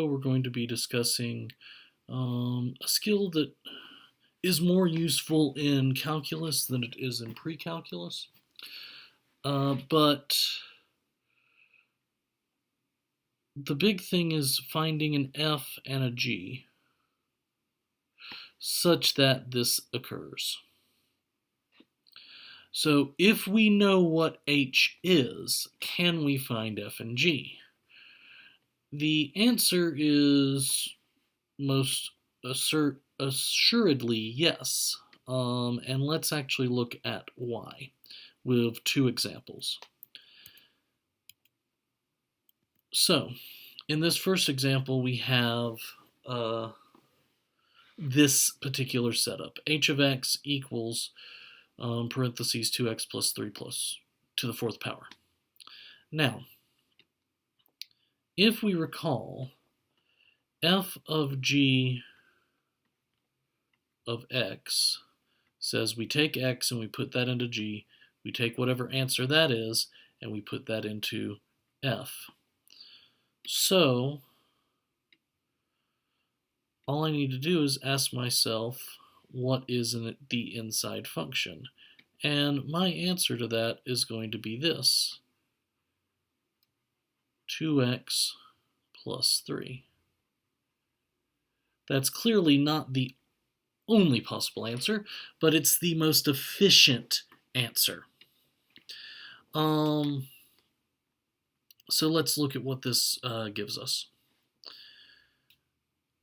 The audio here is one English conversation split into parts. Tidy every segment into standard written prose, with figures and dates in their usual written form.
we're going to be discussing a skill that is more useful in calculus than it is in pre-calculus. But the big thing is finding an f and a g such that this occurs. So if we know what h is, can we find f and g? The answer is most assuredly yes. And let's actually look at why with two examples. So in this first example, we have this particular setup. H of x equals parentheses 2x plus 3 plus to the fourth power. Now, if we recall, f of g of x says we take x and we put that into g, we take whatever answer that is, and we put that into f. So all I need to do is ask myself, what is the inside function? And my answer to that is going to be this, 2x plus 3. That's clearly not the only possible answer, but it's the most efficient answer. So let's look at what this gives us.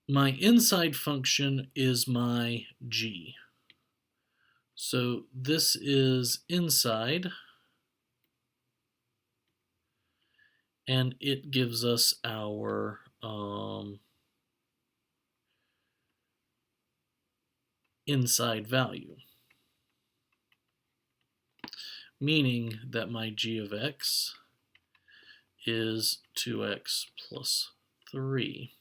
My inside function is my g. So this is inside, and it gives us our inside value, meaning that my g of x is 2x plus 3.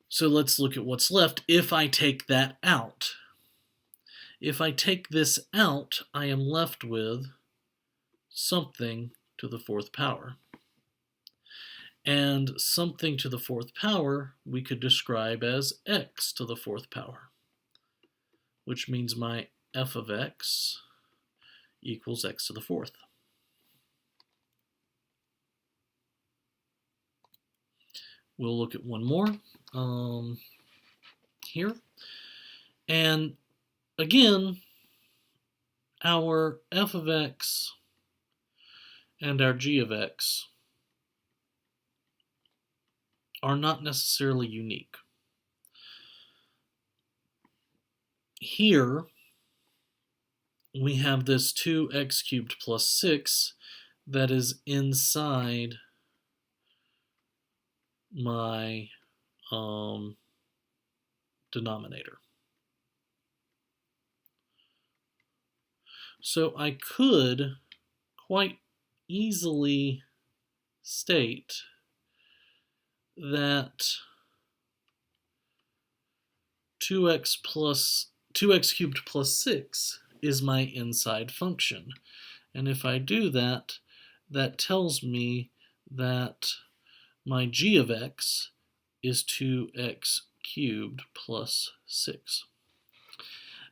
So let's look at what's left if I take that out. If I take this out, I am left with something to the fourth power. And something to the fourth power we could describe as x to the fourth power, which means my f of x equals x to the fourth. We'll look at one more here. And again, our f of x and our g of x are not necessarily unique. Here, we have this 2x cubed plus 6 that is inside my denominator. So I could quite easily state that 2x cubed plus 6 is my inside function. And if I do that, that tells me that my g of x is 2x cubed plus 6.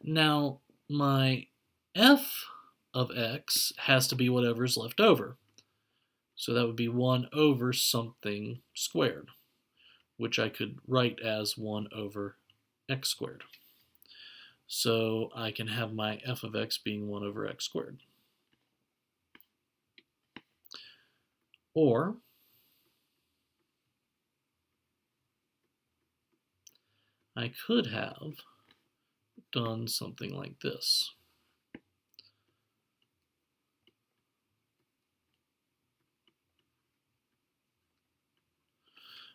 Now, my f of x has to be whatever's left over. So that would be 1 over something squared, which I could write as 1 over x squared. So I can have my f of x being 1 over x squared. Or I could have done something like this.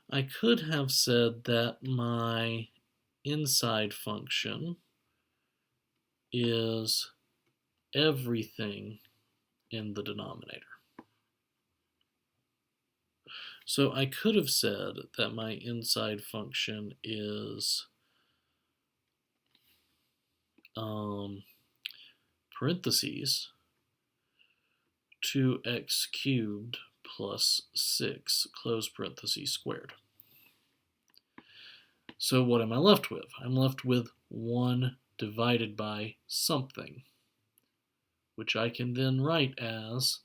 I could have said that my inside function is everything in the denominator. So I could have said that my inside function is parentheses 2x cubed plus 6, close parentheses, squared. So what am I left with? I'm left with 1 divided by something, which I can then write as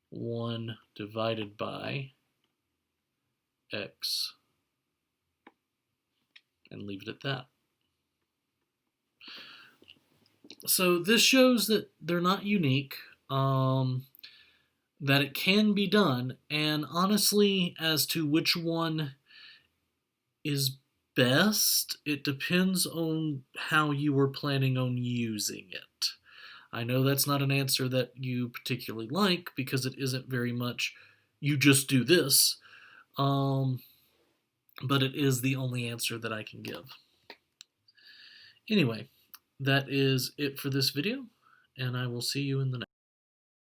1 divided by x, and leave it at that. So this shows that they're not unique, that it can be done, and honestly, as to which one is best, it depends on how you were planning on using it. I know that's not an answer that you particularly like, because it isn't very much, you just do this, but it is the only answer that I can give. Anyway, that is it for this video, and I will see you in the next.